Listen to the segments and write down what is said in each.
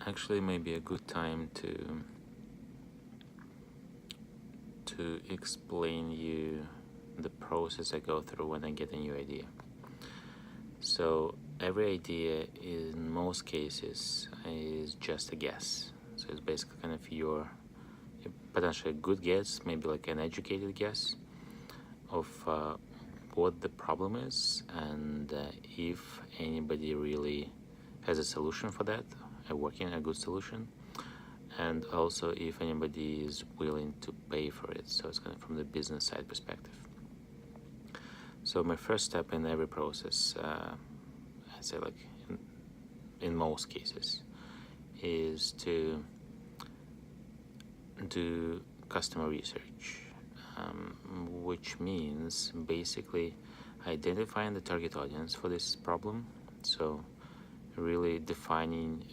Actually, maybe a good time to explain you the process I go through when I get a new idea. So every idea in most cases is just a guess. So it's basically kind of your potentially a good guess, maybe like an educated guess of what the problem is, and if anybody really has a solution for that, a good solution, and also if anybody is willing to pay for it. So it's kind of from the business side perspective. So my first step in every process, I'd say like in most cases, is to do customer research, which means basically identifying the target audience for this problem. So really defining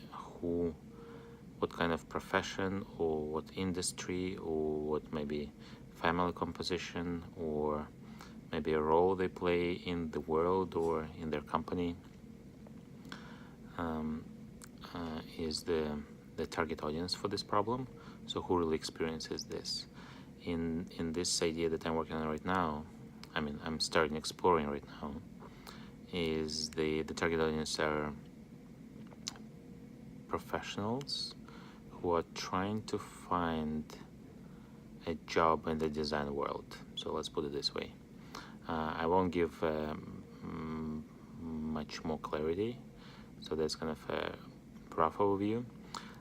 what kind of profession or what industry or what maybe family composition or maybe a role they play in the world or in their company is the target audience for this problem. So who really experiences this? In this idea that I'm working on right now, I'm starting exploring right now, is the target audience are professionals who are trying to find a job in the design world. So let's put it this way. I won't give much more clarity, so that's kind of a rough overview.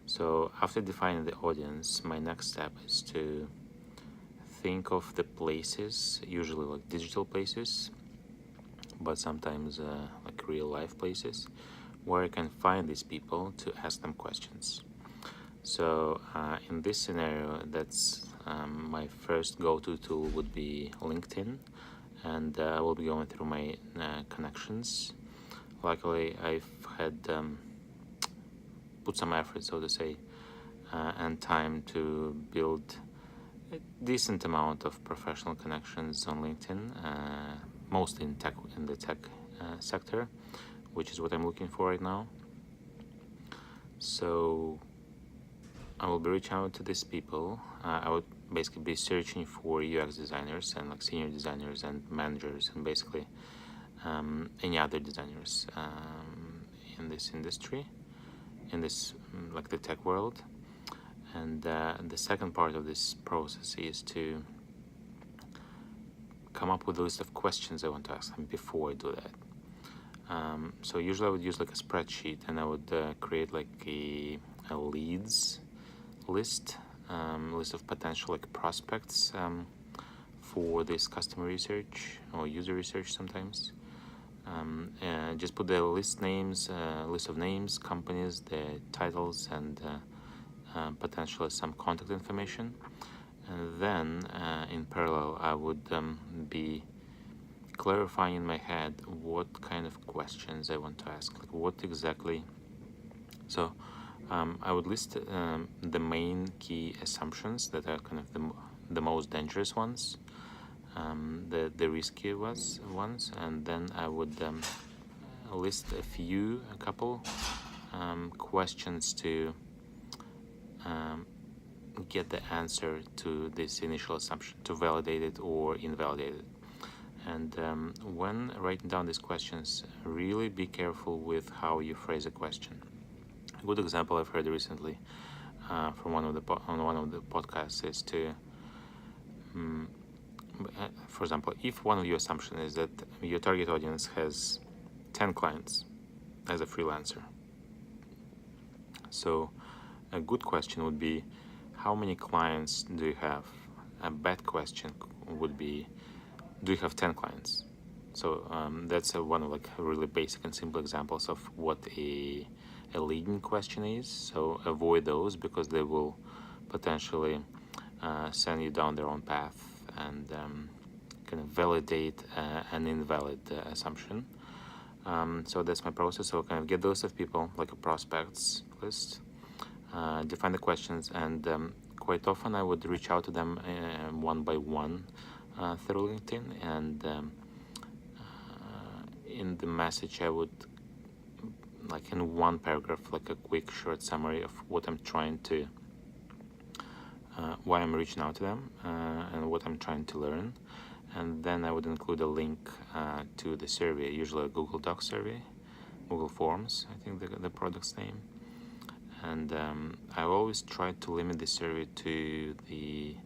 So after defining the audience, my next step is to think of the places, usually like digital places, but sometimes like real life places, where I can find these people to ask them questions. So in this scenario, that's my first go-to tool would be LinkedIn, and I will be going through my connections. Luckily, I've had put some effort, so to say, and time to build a decent amount of professional connections on LinkedIn, mostly in the tech sector, which is what I'm looking for right now. So I will be reaching out to these people. I would basically be searching for UX designers and like senior designers and managers and basically any other designers in this industry, in this like the tech world. And the second part of this process is to come up with a list of questions I want to ask them before I do that. So usually I would use like a spreadsheet, and I would create like a leads list of potential like prospects for this customer research or user research sometimes. Just put the list of names, companies, the titles, and potentially some contact information. And then in parallel, I would be clarifying in my head what kind of questions I want to ask, like what exactly. So I would list the main key assumptions that are kind of the most dangerous ones, the risky ones, and then I would list a couple questions to get the answer to this initial assumption, to validate it or invalidate it. And when writing down these questions, really be careful with how you phrase a question. A good example I've heard recently from one of the podcasts is to, for example, if one of your assumptions is that your target audience has 10 clients as a freelancer, so a good question would be, how many clients do you have? A bad question would be, do you have 10 clients? So that's one of like really basic and simple examples of what a leading question is. So avoid those because they will potentially send you down their own path and kind of validate an invalid assumption. So that's my process. So kind of get the list of people, like a prospects list, define the questions, and quite often I would reach out to them one by one through LinkedIn, and in the message I would like in one paragraph, like a quick short summary of what I'm trying to, why I'm reaching out to them, and what I'm trying to learn. And then I would include a link to the survey, usually a Google Docs survey, Google Forms, I think the product's name. And I always try to limit the survey to the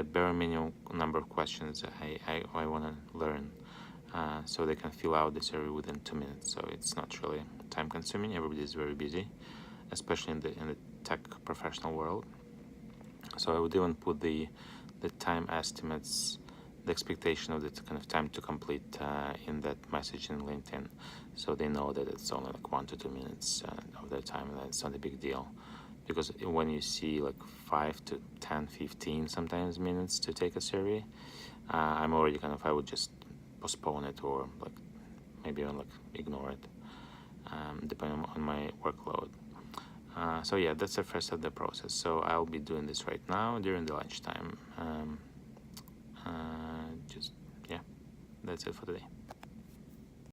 bare minimum number of questions I want to learn, so they can fill out the survey within 2 minutes. So it's not really time consuming. Everybody is very busy, especially in the tech professional world. So I would even put the time estimates, the expectation of the kind of time to complete in that message in LinkedIn, so they know that it's only like 1 to 2 minutes of their time, and it's not a big deal. Because when you see like 5 to 10, 15 sometimes minutes to take a survey, I'm already I would just postpone it, or like maybe even like ignore it, depending on my workload. So yeah, that's the first of the process. So I'll be doing this right now during the lunchtime. Just, yeah, that's it for today.